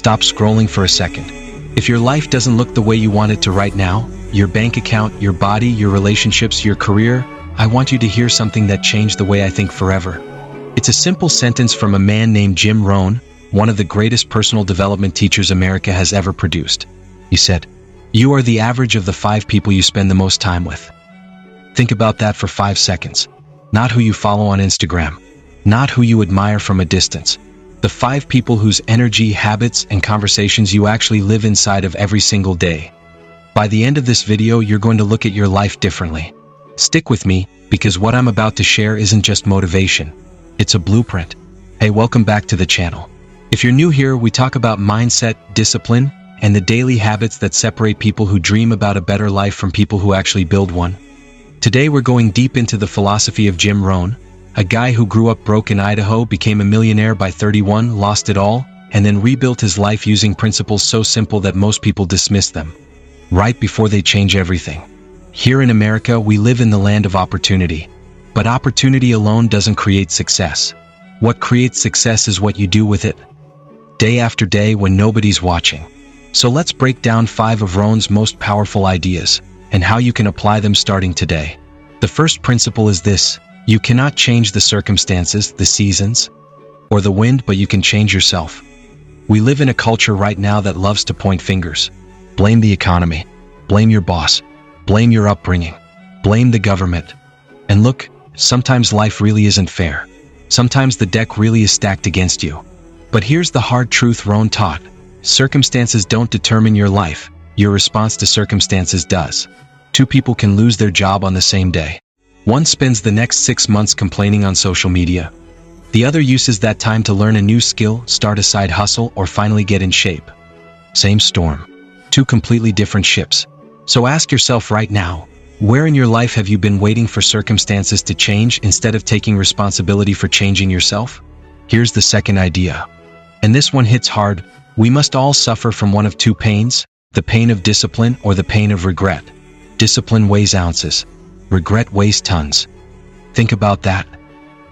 Stop scrolling for a second. If your life doesn't look the way you want it to right now, your bank account, your body, your relationships, your career, I want you to hear something that changed the way I think forever. It's a simple sentence from a man named Jim Rohn, one of the greatest personal development teachers America has ever produced. He said, "You are the average of the 5 people you spend the most time with." Think about that for 5 seconds. Not who you follow on Instagram. Not who you admire from a distance. The 5 people whose energy, habits, and conversations you actually live inside of every single day. By the end of this video, you're going to look at your life differently. Stick with me, because what I'm about to share isn't just motivation. It's a blueprint. Hey, welcome back to the channel. If you're new here, we talk about mindset, discipline, and the daily habits that separate people who dream about a better life from people who actually build one. Today we're going deep into the philosophy of Jim Rohn, a guy who grew up broke in Idaho, became a millionaire by 31, lost it all, and then rebuilt his life using principles so simple that most people dismiss them, right before they change everything. Here in America, we live in the land of opportunity. But opportunity alone doesn't create success. What creates success is what you do with it, day after day when nobody's watching. So let's break down 5 of Rohn's most powerful ideas, and how you can apply them starting today. The first principle is this: you cannot change the circumstances, the seasons, or the wind, but you can change yourself. We live in a culture right now that loves to point fingers. Blame the economy. Blame your boss. Blame your upbringing. Blame the government. And look, sometimes life really isn't fair. Sometimes the deck really is stacked against you. But here's the hard truth Rohn taught. Circumstances don't determine your life. Your response to circumstances does. 2 people can lose their job on the same day. One spends the next 6 months complaining on social media. The other uses that time to learn a new skill, start a side hustle, or finally get in shape. Same storm. 2 completely different ships. So ask yourself right now, where in your life have you been waiting for circumstances to change instead of taking responsibility for changing yourself? Here's the second idea. And this one hits hard. We must all suffer from one of 2 pains, the pain of discipline or the pain of regret. Discipline weighs ounces. Regret weighs tons. Think about that.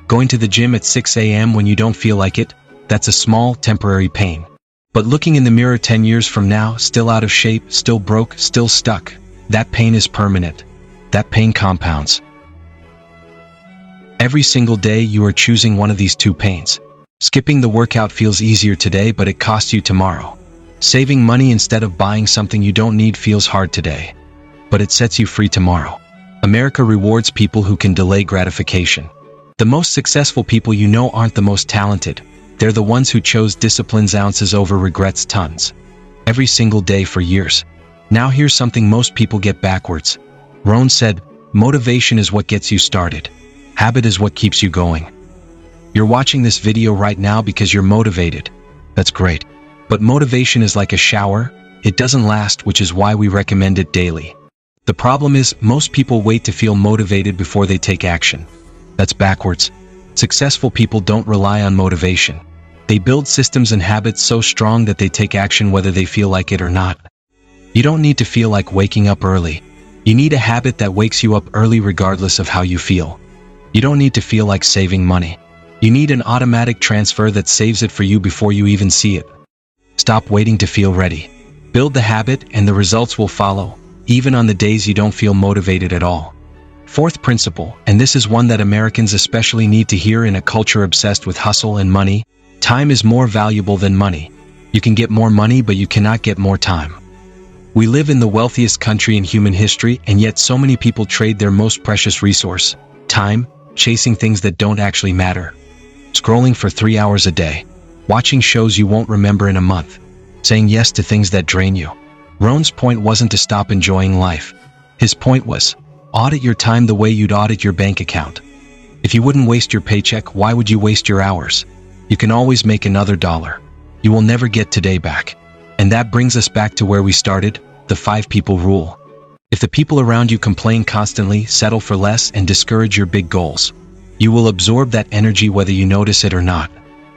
Going to the gym at 6 a.m. when you don't feel like it, that's a small, temporary pain. But looking in the mirror 10 years from now, still out of shape, still broke, still stuck, that pain is permanent. That pain compounds. Every single day you are choosing one of these 2 pains. Skipping the workout feels easier today, but it costs you tomorrow. Saving money instead of buying something you don't need feels hard today, but it sets you free tomorrow. America rewards people who can delay gratification. The most successful people you know aren't the most talented. They're the ones who chose discipline's ounces over regrets tons. Every single day for years. Now here's something most people get backwards. Rohn said, motivation is what gets you started. Habit is what keeps you going. You're watching this video right now because you're motivated. That's great. But motivation is like a shower. It doesn't last, which is why we recommend it daily. The problem is, most people wait to feel motivated before they take action. That's backwards. Successful people don't rely on motivation. They build systems and habits so strong that they take action whether they feel like it or not. You don't need to feel like waking up early. You need a habit that wakes you up early regardless of how you feel. You don't need to feel like saving money. You need an automatic transfer that saves it for you before you even see it. Stop waiting to feel ready. Build the habit and the results will follow, even on the days you don't feel motivated at all. Fourth principle, and this is one that Americans especially need to hear in a culture obsessed with hustle and money: time is more valuable than money. You can get more money, but you cannot get more time. We live in the wealthiest country in human history, and yet so many people trade their most precious resource, time, chasing things that don't actually matter. Scrolling for 3 hours a day. Watching shows you won't remember in a month. Saying yes to things that drain you. Rohn's point wasn't to stop enjoying life. His point was, audit your time the way you'd audit your bank account. If you wouldn't waste your paycheck, why would you waste your hours? You can always make another dollar. You will never get today back. And that brings us back to where we started, the 5 people rule. If the people around you complain constantly, settle for less, and discourage your big goals, you will absorb that energy whether you notice it or not.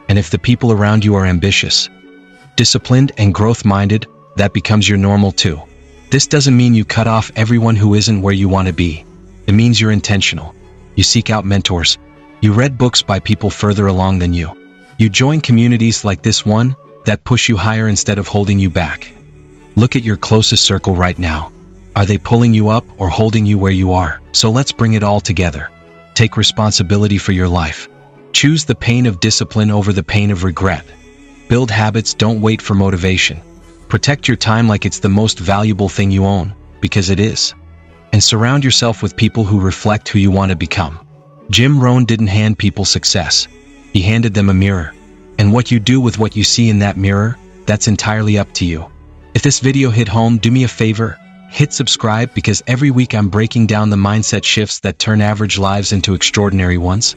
And if the people around you are ambitious, disciplined, and growth-minded, that becomes your normal too. This doesn't mean you cut off everyone who isn't where you want to be. It means you're intentional. You seek out mentors. You read books by people further along than you. You join communities like this one, that push you higher instead of holding you back. Look at your closest circle right now. Are they pulling you up or holding you where you are? So let's bring it all together. Take responsibility for your life. Choose the pain of discipline over the pain of regret. Build habits, don't wait for motivation. Protect your time like it's the most valuable thing you own, because it is. And surround yourself with people who reflect who you want to become. Jim Rohn didn't hand people success. He handed them a mirror. And what you do with what you see in that mirror, that's entirely up to you. If this video hit home, do me a favor. Hit subscribe, because every week I'm breaking down the mindset shifts that turn average lives into extraordinary ones.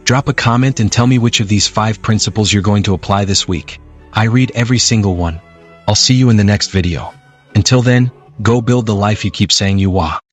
Drop a comment and tell me which of these 5 principles you're going to apply this week. I read every single one. I'll see you in the next video. Until then, go build the life you keep saying you want.